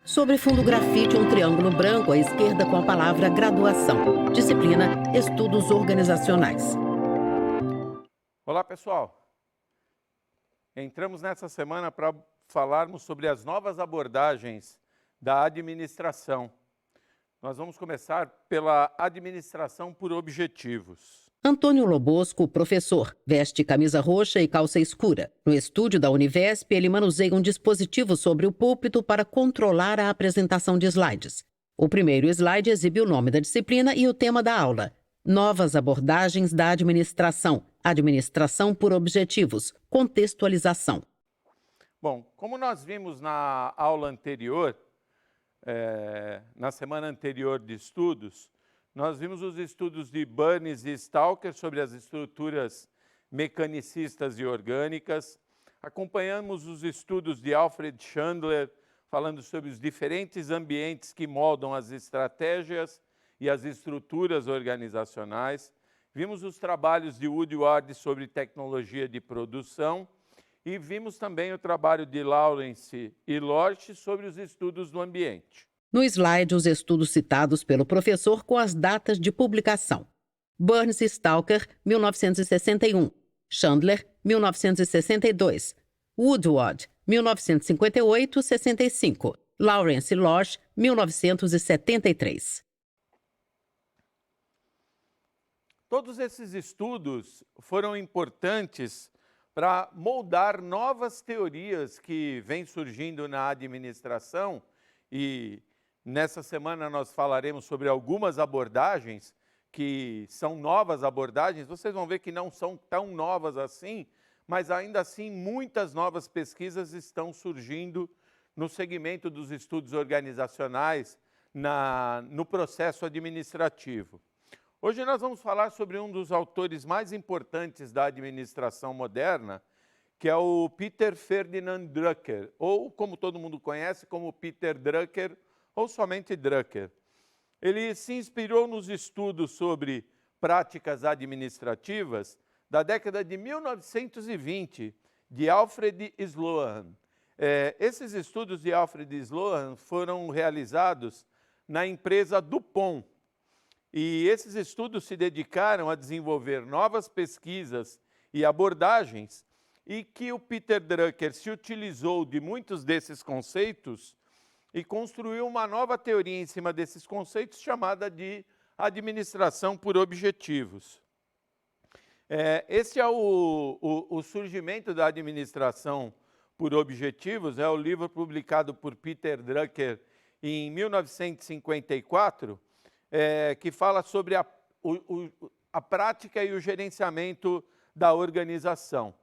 Sobre fundo grafite, um triângulo branco à esquerda com a palavra graduação. Disciplina Estudos Organizacionais. Olá, pessoal. Entramos nessa semana para falarmos sobre as novas abordagens da administração. Nós vamos começar pela administração por objetivos. Antônio Lobosco, professor, veste camisa roxa e calça escura. No estúdio da Univesp, ele manuseia um dispositivo sobre o púlpito para controlar a apresentação de slides. O primeiro slide exibe o nome da disciplina e o tema da aula. Novas abordagens da administração. Administração por objetivos. Contextualização. Bom, como nós vimos na aula anterior, na semana anterior de estudos, nós vimos os estudos de Burns e Stalker sobre as estruturas mecanicistas e orgânicas. Acompanhamos os estudos de Alfred Chandler, falando sobre os diferentes ambientes que moldam as estratégias e as estruturas organizacionais. Vimos os trabalhos de Woodward sobre tecnologia de produção e vimos também o trabalho de Lawrence e Lorch sobre os estudos do ambiente. No slide, os estudos citados pelo professor com as datas de publicação. Burns e Stalker, 1961. Chandler, 1962. Woodward, 1958-65. Lawrence e Lorch, 1973. Todos esses estudos foram importantes para moldar novas teorias que vêm surgindo na administração e nessa semana nós falaremos sobre algumas abordagens que são novas abordagens. Vocês vão ver que não são tão novas assim, mas ainda assim muitas novas pesquisas estão surgindo no segmento dos estudos organizacionais, no processo administrativo. Hoje nós vamos falar sobre um dos autores mais importantes da administração moderna, que é o Peter Ferdinand Drucker, ou como todo mundo conhece, como Peter Drucker, ou somente Drucker. Ele se inspirou nos estudos sobre práticas administrativas da década de 1920, de Alfred Sloan. Esses estudos de Alfred Sloan foram realizados na empresa DuPont, e esses estudos se dedicaram a desenvolver novas pesquisas e abordagens, e que o Peter Drucker se utilizou de muitos desses conceitos e construiu uma nova teoria em cima desses conceitos, chamada de administração por objetivos. Esse é o surgimento da administração por objetivos, é o livro publicado por Peter Drucker em 1954, que fala sobre a prática e o gerenciamento da organização.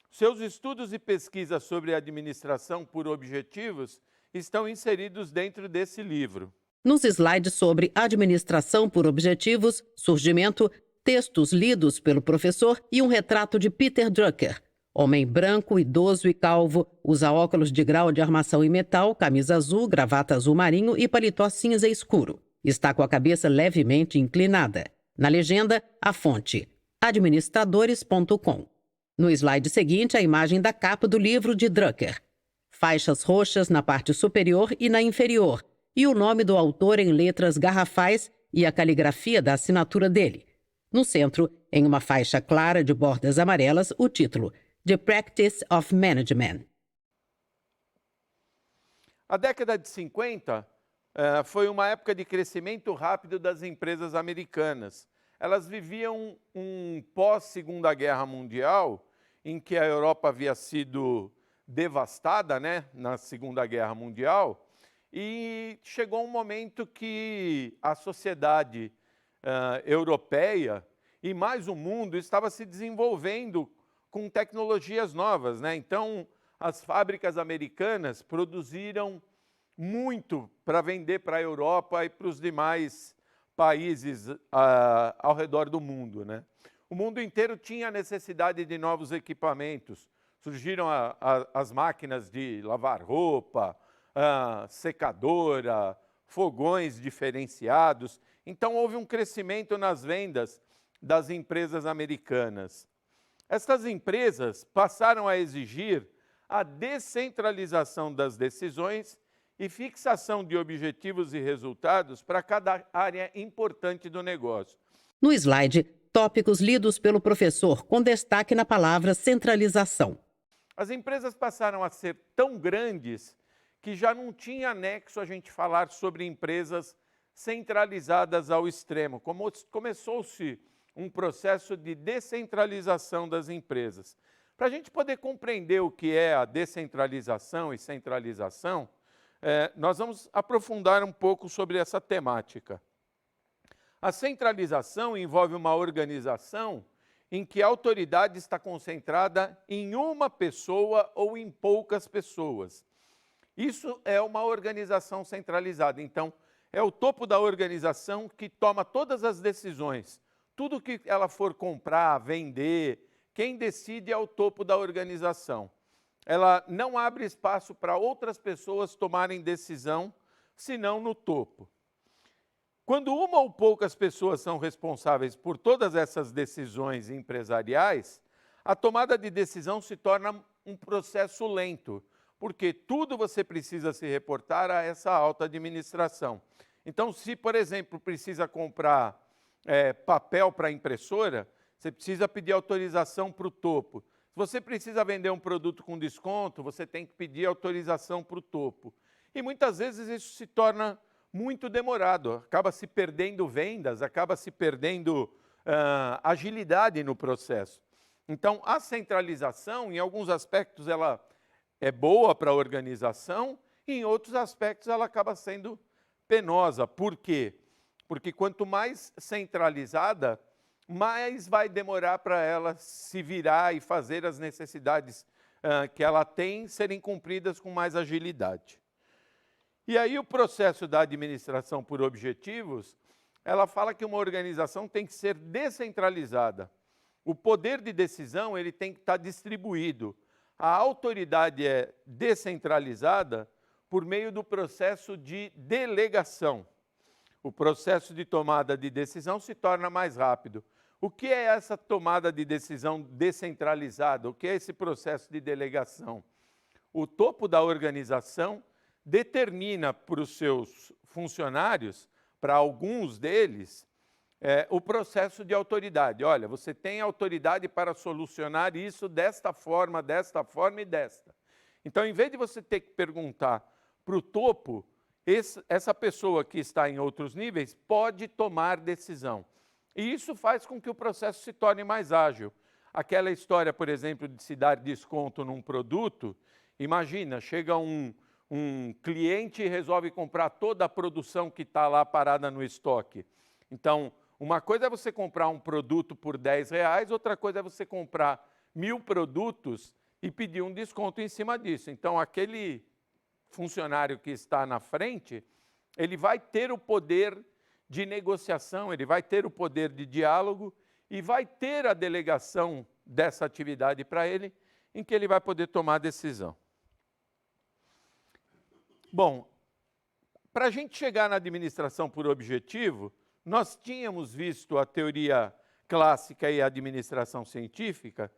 Seus estudos e pesquisas sobre administração por objetivos estão inseridos dentro desse livro. Nos slides sobre administração por objetivos, surgimento, textos lidos pelo professor e um retrato de Peter Drucker. Homem branco, idoso e calvo, usa óculos de grau de armação em metal, camisa azul, gravata azul marinho e paletó cinza escuro. Está com a cabeça levemente inclinada. Na legenda, a fonte administradores.com. No slide seguinte, a imagem da capa do livro de Drucker. Faixas roxas na parte superior e na inferior, e o nome do autor em letras garrafais e a caligrafia da assinatura dele. No centro, em uma faixa clara de bordas amarelas, o título The Practice of Management. A década de 50 foi uma época de crescimento rápido das empresas americanas. Elas viviam um pós-Segunda Guerra Mundial, em que a Europa havia sido devastada, na Segunda Guerra Mundial, e chegou um momento que a sociedade europeia e mais o mundo estava se desenvolvendo com tecnologias novas, Então, as fábricas americanas produziram muito para vender para a Europa e para os demais países ao redor do mundo, O mundo inteiro tinha necessidade de novos equipamentos. Surgiram as máquinas de lavar roupa, secadora, fogões diferenciados. Então, houve um crescimento nas vendas das empresas americanas. Estas empresas passaram a exigir a descentralização das decisões e fixação de objetivos e resultados para cada área importante do negócio. No slide, tópicos lidos pelo professor, com destaque na palavra centralização. As empresas passaram a ser tão grandes que já não tinha anexo a gente falar sobre empresas centralizadas ao extremo. Começou-se um processo de descentralização das empresas. Para a gente poder compreender o que é a descentralização e centralização, nós vamos aprofundar um pouco sobre essa temática. A centralização envolve uma organização em que a autoridade está concentrada em uma pessoa ou em poucas pessoas. Isso é uma organização centralizada. Então, é o topo da organização que toma todas as decisões. Tudo que ela for comprar, vender, quem decide é o topo da organização. Ela não abre espaço para outras pessoas tomarem decisão, senão no topo. Quando uma ou poucas pessoas são responsáveis por todas essas decisões empresariais, a tomada de decisão se torna um processo lento, porque tudo você precisa se reportar a essa alta administração. Então, se, por exemplo, precisa comprar papel para impressora, você precisa pedir autorização para o topo. Se você precisa vender um produto com desconto, você tem que pedir autorização para o topo. E muitas vezes isso se torna muito demorado, acaba se perdendo vendas, acaba se perdendo agilidade no processo. Então, a centralização, em alguns aspectos, ela é boa para a organização, e em outros aspectos ela acaba sendo penosa. Por quê? Porque quanto mais centralizada, mais vai demorar para ela se virar e fazer as necessidades que ela tem serem cumpridas com mais agilidade. E aí o processo da administração por objetivos, ela fala que uma organização tem que ser descentralizada. O poder de decisão ele tem que estar distribuído. A autoridade é descentralizada por meio do processo de delegação. O processo de tomada de decisão se torna mais rápido. O que é essa tomada de decisão descentralizada? O que é esse processo de delegação? O topo da organização determina para os seus funcionários, para alguns deles, o processo de autoridade. Olha, você tem autoridade para solucionar isso desta forma e desta. Então, em vez de você ter que perguntar para o topo, essa pessoa que está em outros níveis pode tomar decisão. E isso faz com que o processo se torne mais ágil. Aquela história, por exemplo, de se dar desconto num produto, imagina, chega um cliente e resolve comprar toda a produção que está lá parada no estoque. Então, uma coisa é você comprar um produto por R$10, outra coisa é você comprar 1000 produtos e pedir um desconto em cima disso. Então, aquele funcionário que está na frente, ele vai ter o poder de negociação, ele vai ter o poder de diálogo e vai ter a delegação dessa atividade para ele, em que ele vai poder tomar decisão. Bom, para a gente chegar na administração por objetivo, nós tínhamos visto a teoria clássica e a administração científica,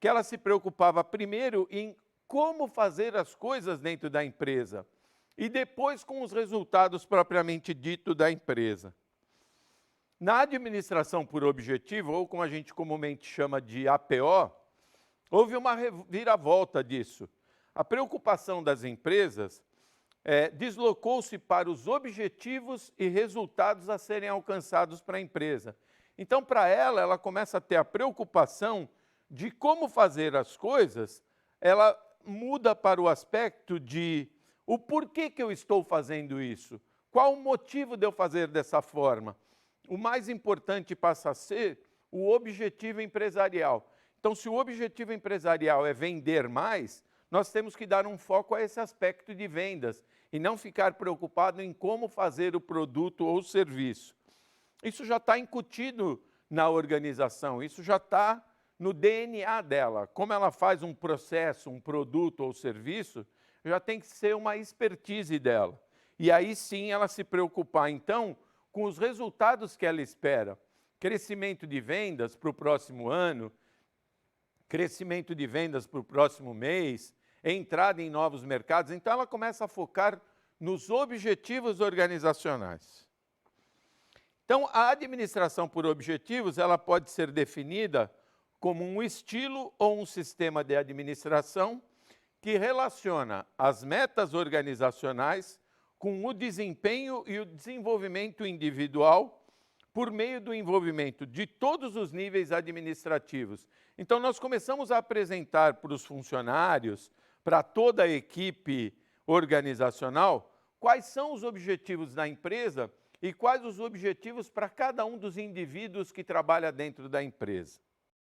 que ela se preocupava primeiro em como fazer as coisas dentro da empresa e depois com os resultados propriamente dito da empresa. Na administração por objetivo, ou como a gente comumente chama de APO, houve uma reviravolta disso. A preocupação das empresas deslocou-se para os objetivos e resultados a serem alcançados para a empresa. Então, para ela começa a ter a preocupação de como fazer as coisas, ela muda para o aspecto de o porquê que eu estou fazendo isso, qual o motivo de eu fazer dessa forma. O mais importante passa a ser o objetivo empresarial. Então, se o objetivo empresarial é vender mais, nós temos que dar um foco a esse aspecto de vendas e não ficar preocupado em como fazer o produto ou o serviço. Isso já está incutido na organização, isso já está no DNA dela. Como ela faz um processo, um produto ou serviço, já tem que ser uma expertise dela. E aí sim ela se preocupar, então, com os resultados que ela espera. Crescimento de vendas para o próximo ano, crescimento de vendas para o próximo mês, entrada em novos mercados. Então ela começa a focar nos objetivos organizacionais. Então, a administração por objetivos, ela pode ser definida como um estilo ou um sistema de administração que relaciona as metas organizacionais com o desempenho e o desenvolvimento individual por meio do envolvimento de todos os níveis administrativos. Então, nós começamos a apresentar para os funcionários, para toda a equipe organizacional, quais são os objetivos da empresa e quais os objetivos para cada um dos indivíduos que trabalha dentro da empresa.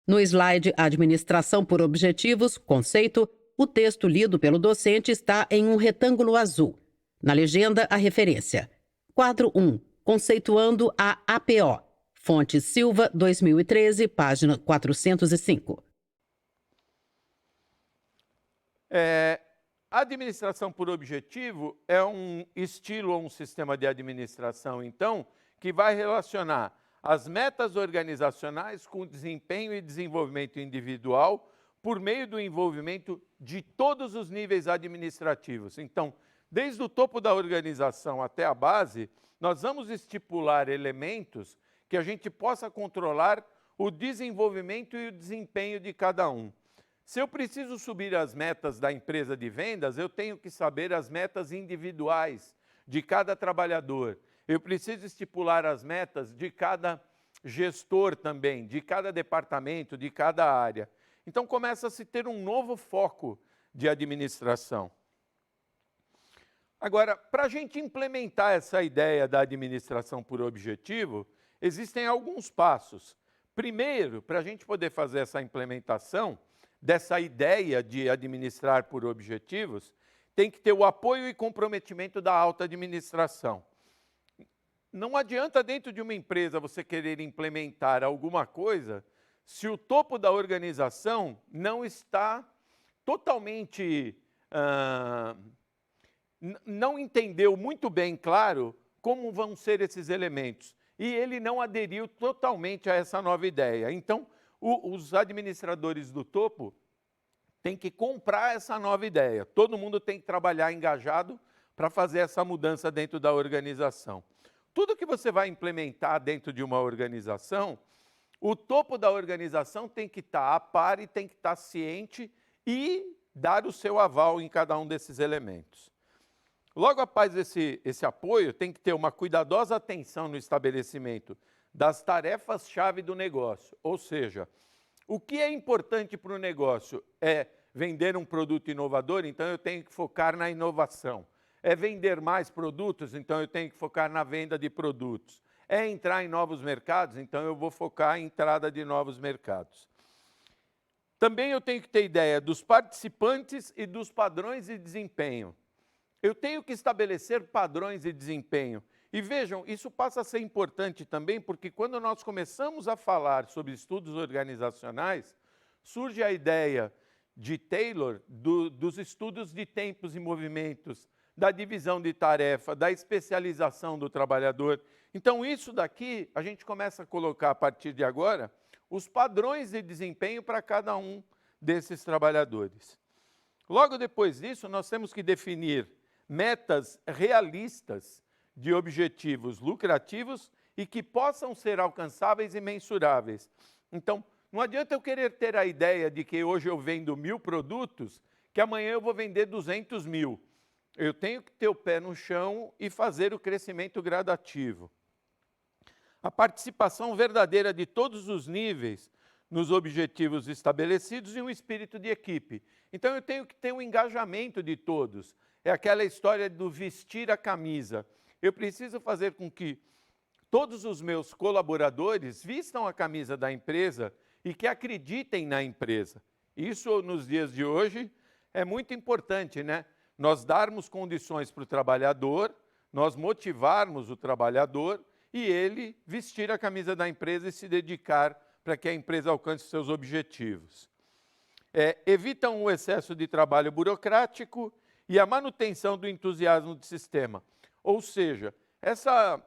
No slide Administração por Objetivos, conceito, o texto lido pelo docente está em um retângulo azul. Na legenda, a referência. Quadro 1. Conceituando a APO. Fonte Silva, 2013, página 405. A administração por objetivo é um estilo ou um sistema de administração, então, que vai relacionar as metas organizacionais com o desempenho e desenvolvimento individual por meio do envolvimento de todos os níveis administrativos. Então, desde o topo da organização até a base, nós vamos estipular elementos que a gente possa controlar o desenvolvimento e o desempenho de cada um. Se eu preciso subir as metas da empresa de vendas, eu tenho que saber as metas individuais de cada trabalhador. Eu preciso estipular as metas de cada gestor também, de cada departamento, de cada área. Então começa a se ter um novo foco de administração. Agora, para a gente implementar essa ideia da administração por objetivo, existem alguns passos. Primeiro, para a gente poder fazer essa implementação dessa ideia de administrar por objetivos, tem que ter o apoio e comprometimento da alta administração. Não adianta dentro de uma empresa você querer implementar alguma coisa se o topo da organização não está totalmente... não entendeu muito bem, claro, como vão ser esses elementos. E ele não aderiu totalmente a essa nova ideia. Então, os administradores do topo têm que comprar essa nova ideia. Todo mundo tem que trabalhar engajado para fazer essa mudança dentro da organização. Tudo que você vai implementar dentro de uma organização, o topo da organização tem que estar a par e tem que estar ciente e dar o seu aval em cada um desses elementos. Logo após esse apoio, tem que ter uma cuidadosa atenção no estabelecimento das tarefas-chave do negócio. Ou seja, o que é importante para o negócio é vender um produto inovador, então eu tenho que focar na inovação. É vender mais produtos, então eu tenho que focar na venda de produtos. É entrar em novos mercados, então eu vou focar em entrada de novos mercados. Também eu tenho que ter ideia dos participantes e dos padrões de desempenho. Eu tenho que estabelecer padrões de desempenho. E vejam, isso passa a ser importante também, porque quando nós começamos a falar sobre estudos organizacionais, surge a ideia de Taylor dos estudos de tempos e movimentos, da divisão de tarefa, da especialização do trabalhador. Então, isso daqui, a gente começa a colocar, a partir de agora, os padrões de desempenho para cada um desses trabalhadores. Logo depois disso, nós temos que definir metas realistas de objetivos lucrativos e que possam ser alcançáveis e mensuráveis. Então, não adianta eu querer ter a ideia de que hoje eu vendo 1000 produtos, que amanhã eu vou vender 200 mil. Eu tenho que ter o pé no chão e fazer o crescimento gradativo. A participação verdadeira de todos os níveis nos objetivos estabelecidos e um espírito de equipe. Então, eu tenho que ter um engajamento de todos. É aquela história do vestir a camisa. Eu preciso fazer com que todos os meus colaboradores vistam a camisa da empresa e que acreditem na empresa. Isso, nos dias de hoje, é muito importante, né? Nós darmos condições para o trabalhador, nós motivarmos o trabalhador e ele vestir a camisa da empresa e se dedicar para que a empresa alcance seus objetivos. Evitam o excesso de trabalho burocrático e a manutenção do entusiasmo do sistema. Ou seja, essa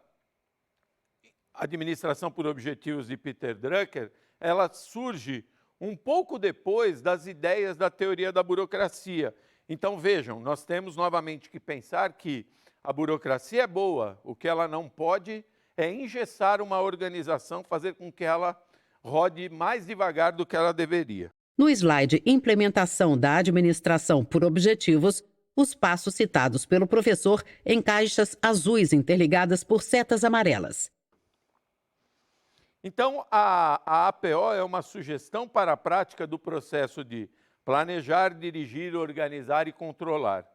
administração por objetivos de Peter Drucker, ela surge um pouco depois das ideias da teoria da burocracia. Então, vejam, nós temos novamente que pensar que A burocracia é boa, o que ela não pode é engessar uma organização, fazer com que ela rode mais devagar do que ela deveria. No slide Implementação da Administração por Objetivos, os passos citados pelo professor em caixas azuis interligadas por setas amarelas. Então, a APO é uma sugestão para a prática do processo de planejar, dirigir, organizar e controlar.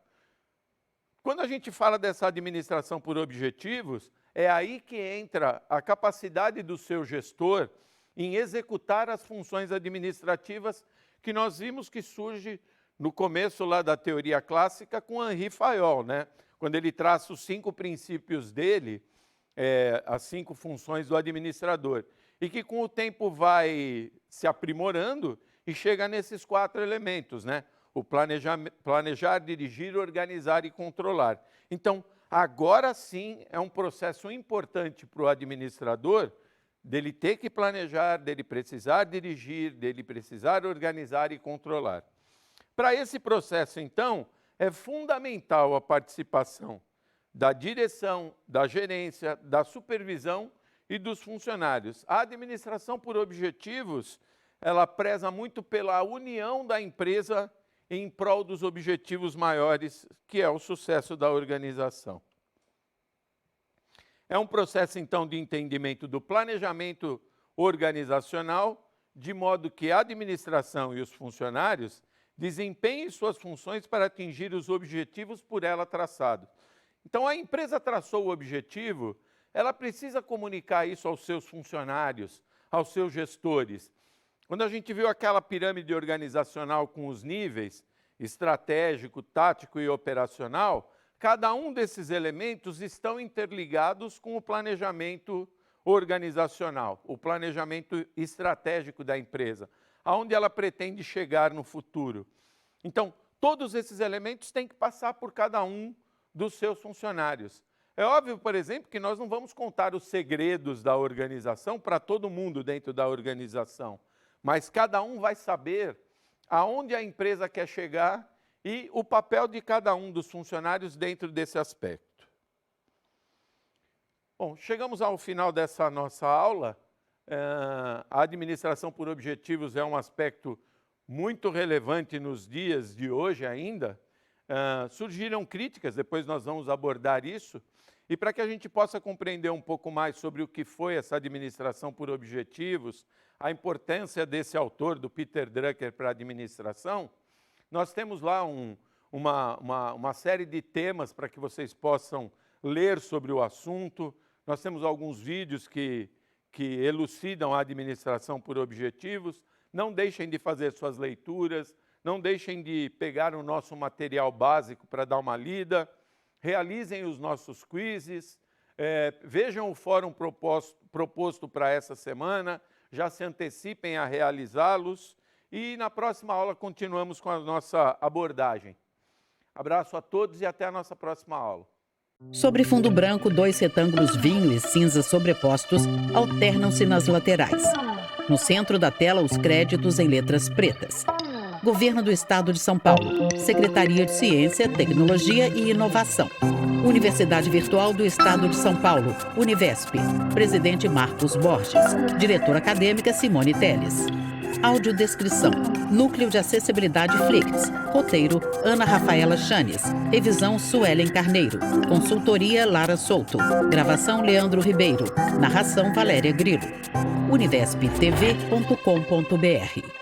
Quando a gente fala dessa administração por objetivos, é aí que entra a capacidade do seu gestor em executar as funções administrativas que nós vimos que surge no começo lá da teoria clássica com Henri Fayol, né? Quando ele traça os 5 princípios dele, as 5 funções do administrador, e que com o tempo vai se aprimorando e chega nesses 4 elementos, né? O planejar, dirigir, organizar e controlar. Então, agora sim é um processo importante para o administrador, dele ter que planejar, dele precisar dirigir, dele precisar organizar e controlar. Para esse processo, então, é fundamental a participação da direção, da gerência, da supervisão e dos funcionários. A administração por objetivos, ela preza muito pela união da empresa em prol dos objetivos maiores, que é o sucesso da organização. É um processo, então, de entendimento do planejamento organizacional, de modo que a administração e os funcionários desempenhem suas funções para atingir os objetivos por ela traçados. Então, a empresa traçou o objetivo, ela precisa comunicar isso aos seus funcionários, aos seus gestores. Quando a gente viu aquela pirâmide organizacional com os níveis, estratégico, tático e operacional, cada um desses elementos estão interligados com o planejamento organizacional, o planejamento estratégico da empresa, aonde ela pretende chegar no futuro. Então, todos esses elementos têm que passar por cada um dos seus funcionários. É óbvio, por exemplo, que nós não vamos contar os segredos da organização para todo mundo dentro da organização, mas cada um vai saber aonde a empresa quer chegar e o papel de cada um dos funcionários dentro desse aspecto. Bom, chegamos ao final dessa nossa aula. A administração por objetivos é um aspecto muito relevante nos dias de hoje ainda. Surgiram críticas, depois nós vamos abordar isso, e para que a gente possa compreender um pouco mais sobre o que foi essa administração por objetivos, a importância desse autor, do Peter Drucker, para a administração, nós temos lá uma série de temas para que vocês possam ler sobre o assunto. Nós temos alguns vídeos que elucidam a administração por objetivos. Não deixem de fazer suas leituras, não deixem de pegar o nosso material básico para dar uma lida, realizem os nossos quizzes, vejam o fórum proposto para essa semana, já se antecipem a realizá-los e na próxima aula continuamos com a nossa abordagem. Abraço a todos e até a nossa próxima aula. Sobre fundo branco, 2 retângulos vinho e cinza sobrepostos alternam-se nas laterais. No centro da tela, os créditos em letras pretas. Governo do Estado de São Paulo, Secretaria de Ciência, Tecnologia e Inovação. Universidade Virtual do Estado de São Paulo, Univesp. Presidente Marcos Borges. Diretora acadêmica Simone Teles. Audiodescrição. Núcleo de Acessibilidade Flix. Roteiro, Ana Rafaela Chanes. Revisão, Suelen Carneiro. Consultoria, Lara Souto. Gravação, Leandro Ribeiro. Narração, Valéria Grilo. univesptv.com.br